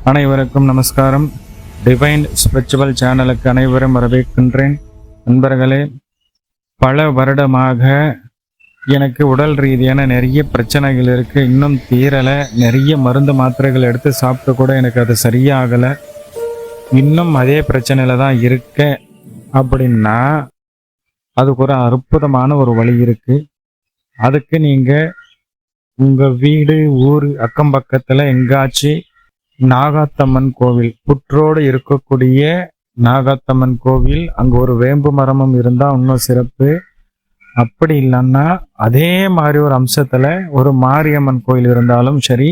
அனைவருக்கும் நமஸ்காரம். Divine spiritual சேனலுக்கு அனைவரும் வரவேற்கின்றேன். நண்பர்களே, பல வருடமாக எனக்கு உடல் ரீதியான நிறைய பிரச்சனைகள் இருக்குது. இன்னும் தீரலை. நிறைய மருந்து மாத்திரைகள் எடுத்து சாப்பிட்டு கூட எனக்கு அது சரியாகலை. இன்னும் அதே பிரச்சனையில் தான் இருக்கேன். அப்படின்னா அதுக்கு ஒரு அற்புதமான ஒரு வழி இருக்குது. அதுக்கு நீங்கள் உங்கள் வீடு, ஊர், அக்கம் பக்கத்தில் எங்காச்சும் நாகாத்தம்மன் கோவில், புற்றோடு இருக்கக்கூடிய நாகாத்தம்மன் கோவில், அங்கே ஒரு வேம்பு மரமும் இருந்தால் இன்னும் சிறப்பு. அப்படி இல்லைன்னா அதே மாதிரி ஒரு அம்சத்தில் ஒரு மாரியம்மன் கோயில் இருந்தாலும் சரி,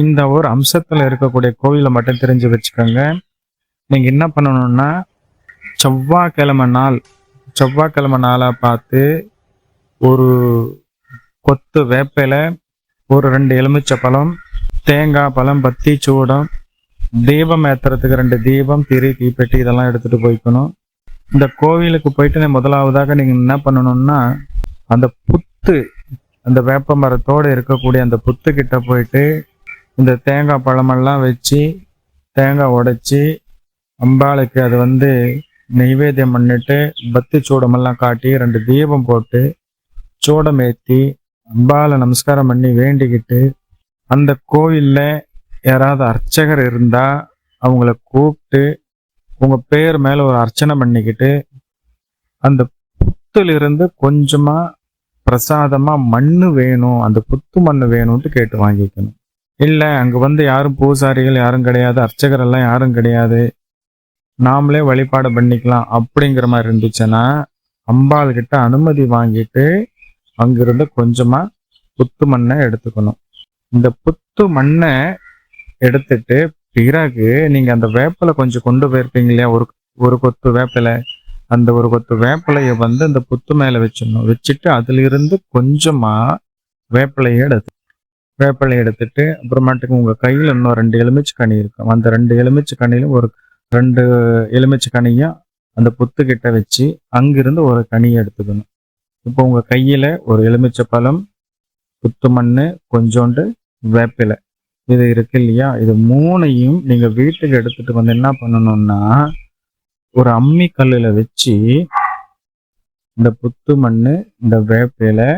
இந்த ஒரு அம்சத்தில் இருக்கக்கூடிய கோவிலை மட்டும் தெரிஞ்சு வச்சுக்கோங்க. நீங்கள் என்ன பண்ணணும்னா, செவ்வாய்க்கிழமை நாளாக பார்த்து ஒரு கொத்து வேப்பிலை, ஒரு 2 எலுமிச்சை பழம், தேங்காய் பழம், பத்தி சூடம், தீபம் ஏற்றுறதுக்கு 2 தீபம், திரி, தீப்பெட்டி இதெல்லாம் எடுத்துகிட்டு போய்க்கணும். இந்த கோவிலுக்கு போயிட்டு முதலாவதாக நீங்கள் என்ன பண்ணணும்னா, அந்த புத்து, அந்த வேப்ப மரத்தோடு இருக்கக்கூடிய அந்த புத்துக்கிட்ட போயிட்டு இந்த தேங்காய் பழமெல்லாம் வச்சு தேங்காய் உடைச்சி அம்பாளுக்கு அது நெய்வேத்தியம் பண்ணிட்டு பத்தி சூடமெல்லாம் காட்டி 2 தீபம் போட்டு சூடம் ஏற்றி அம்பாளை நமஸ்காரம் பண்ணி வேண்டிக்கிட்டு, அந்த கோவிலில் யாராவது அர்ச்சகர் இருந்தால் அவங்கள கூப்பிட்டு உங்கள் பேர் மேலே ஒரு அர்ச்சனை பண்ணிக்கிட்டு, அந்த புத்திலிருந்து கொஞ்சமாக பிரசாதமாக மண் வேணும், அந்த புத்து மண் வேணும்ட்டு கேட்டு வாங்கிக்கணும். இல்லை அங்கே யாரும் பூசாரிகள் யாரும் கிடையாது, அர்ச்சகர் எல்லாம் யாரும் கிடையாது, நாமளே வழிபாடு பண்ணிக்கலாம் அப்படிங்கிற மாதிரி இருந்துச்சுன்னா, அம்பாள்கிட்ட அனுமதி வாங்கிட்டு அங்கிருந்து கொஞ்சமாக புத்து மண்ணை எடுத்துக்கணும். இந்த புத்து மண்ணை எடுத்துட்டு பிறகு நீங்கள் அந்த வேப்பிலை கொஞ்சம் கொண்டு போயிருப்பீங்க இல்லையா, ஒரு கொத்து வேப்பிலை, அந்த ஒரு கொத்து வேப்பிலையை அந்த புத்து மேலே வச்சிடணும். வச்சுட்டு அதிலிருந்து கொஞ்சமாக வேப்பிலையை எடுத்துட்டு அப்புறமாட்டுக்கு உங்கள் கையில் இன்னும் 2 எலுமிச்சை கனி இருக்கும். அந்த 2 எலுமிச்சை கனியிலும் ஒரு 2 எலுமிச்சை கனியும் அந்த புத்துக்கிட்ட வச்சு அங்கிருந்து ஒரு கனியை எடுத்துக்கணும். இப்போ உங்கள் கையில் ஒரு எலுமிச்சை பழம், புத்து மண், கொஞ்சோண்டு வேப்பிலை, இது இருக்கு இல்லையா, இது 3ஐயும் நீங்கள் வீட்டுக்கு எடுத்துட்டு என்ன பண்ணணும்னா, ஒரு அம்மி கல்லில் வச்சு இந்த புத்து மண், இந்த வேப்பிலை,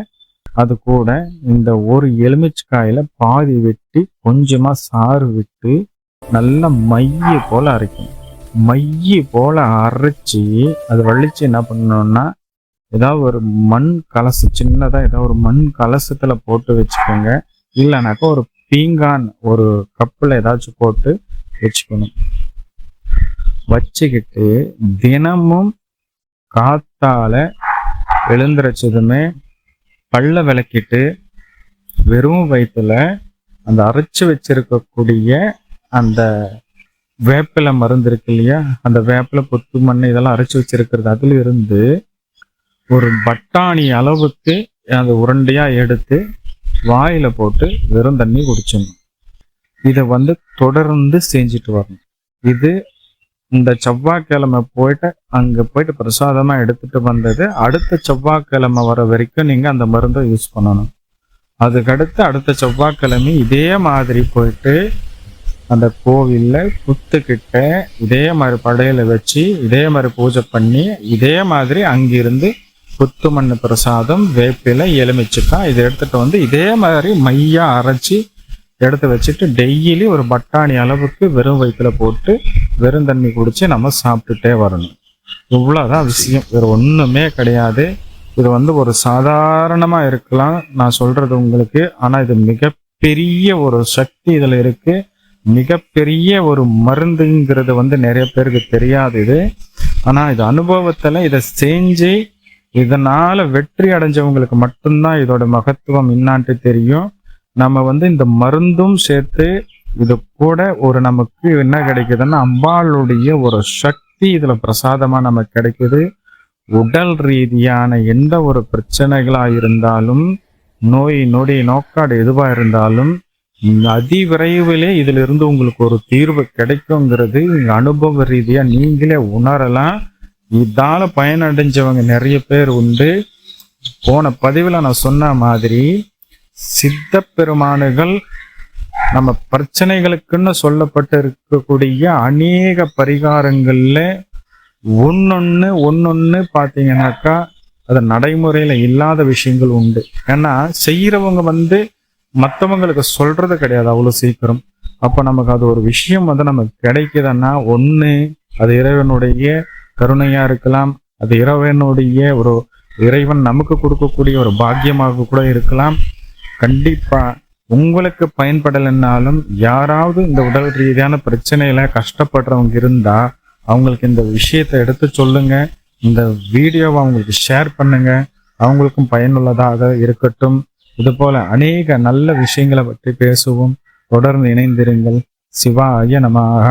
அது கூட இந்த ஒரு எலுமிச்சைக்காயில் பாதி வெட்டி கொஞ்சமாக சாறு விட்டு நல்லா மைய போல் அரைக்கணும். மைய போல் அரைச்சி அது வலிச்சு என்ன பண்ணணும்னா, ஏதாவது ஒரு மண் கலசு, சின்னதாக ஏதாவது ஒரு மண் கலசத்தில் போட்டு வச்சுக்கோங்க. இல்லைனாக்கா ஒரு பீங்கான் ஒரு கப்பில் ஏதாச்சும் போட்டு வச்சுக்கணும். வச்சுக்கிட்டு தினமும் காத்தால எழுந்திரச்சதுமே பல்ல விளக்கிட்டு வெறும் வயிற்றுல அந்த அரைச்சி வச்சிருக்கக்கூடிய அந்த வேப்பிலை மருந்து இருக்கு இல்லையா, அந்த வேப்பிலை, புத்து மண் இதெல்லாம் அரைச்சி வச்சிருக்கிறது, அதுல இருந்து ஒரு பட்டாணி அளவுக்கு அந்த உருண்டையாக எடுத்து வாயில் போட்டு வெறும் தண்ணி குடிச்சிடணும். இதை தொடர்ந்து செஞ்சுட்டு வரணும். இது இந்த செவ்வாய்க்கிழமை அங்கே போயிட்டு பிரசாதமாக எடுத்துட்டு வந்தது அடுத்த செவ்வாய்க்கிழமை வர வரைக்கும் நீங்கள் அந்த மருந்தை யூஸ் பண்ணணும். அதுக்கடுத்து அடுத்த செவ்வாய்க்கிழமை இதே மாதிரி போயிட்டு அந்த கோவிலில் புத்துக்கிட்ட இதே மாதிரி படையில வச்சு இதே மாதிரி பூஜை பண்ணி இதே மாதிரி அங்கிருந்து புத்து மண் பிரசாதம், வேப்பிலை, எலுமிச்சைக்காய் இதை எடுத்துட்டு இதே மாதிரி மையா அரைச்சி எடுத்து வச்சுட்டு டெய்லி ஒரு பட்டாணி அளவுக்கு வெறும் வயிற்றுல போட்டு வெறும் தண்ணி குடிச்சு நம்ம சாப்பிட்டுட்டே வரணும். இவ்வளோதான் விஷயம், வேறு ஒன்றுமே கிடையாது. இது ஒரு சாதாரணமாக இருக்கலாம் நான் சொல்றது உங்களுக்கு, ஆனால் இது மிகப்பெரிய ஒரு சக்தி இதில் இருக்கு. மிகப்பெரிய ஒரு மருந்துங்கிறது நிறைய பேருக்கு தெரியாது இது. ஆனால் இது அனுபவத்தில் இதை செஞ்சு இதனால வெற்றி அடைஞ்சவங்களுக்கு மட்டும்தான் இதோட மகத்துவம் என்னான்ட்டு தெரியும். நம்ம இந்த மருந்தும் சேர்த்து இது கூட ஒரு நமக்கு என்ன கிடைக்குதுன்னா, அம்பாளுடைய ஒரு சக்தி இதுல பிரசாதமா நமக்கு கிடைக்குது. உடல் ரீதியான எந்த ஒரு பிரச்சனைகளா இருந்தாலும், நோய் நொடி நோக்காடு எதுவா இருந்தாலும் அதிவிரைவிலே இதுல இருந்து உங்களுக்கு ஒரு தீர்வு கிடைக்குங்கிறது அனுபவ ரீதியா நீங்களே உணரலாம். இதால பயனடைஞ்சவங்க நிறைய பேர் உண்டு. போன பதிவில் நான் சொன்ன மாதிரி சித்த பெருமானுகள் நம்ம பிரச்சனைகளுக்குன்னு சொல்லப்பட்டு இருக்கக்கூடிய அநேக பரிகாரங்கள்ல ஒன்னொன்னு பாத்தீங்கன்னாக்கா அது நடைமுறையில இல்லாத விஷயங்கள் உண்டு. ஏன்னா செய்யறவங்க மற்றவங்களுக்கு சொல்றது கிடையாது அவ்வளவு சீக்கிரம். அப்ப நமக்கு அது ஒரு விஷயம் நமக்கு கிடைக்குதுன்னா, ஒண்ணு அது இறைவனுடைய கருணையா இருக்கலாம், அது இறைவன் நமக்கு கொடுக்கக்கூடிய ஒரு பாக்கியமாக கூட இருக்கலாம். கண்டிப்பா உங்களுக்கு பயன்படலைன்னாலும் யாராவது இந்த உடல் ரீதியான பிரச்சனையில கஷ்டப்படுறவங்க இருந்தா அவங்களுக்கு இந்த விஷயத்தை எடுத்து சொல்லுங்க. இந்த வீடியோவை அவங்களுக்கு ஷேர் பண்ணுங்க. அவங்களுக்கும் பயனுள்ளதாக இருக்கட்டும். இது போல அநேக நல்ல விஷயங்களை பற்றி பேசுவோம். தொடர்ந்து இணைந்திருங்கள். சிவாய நமஹ.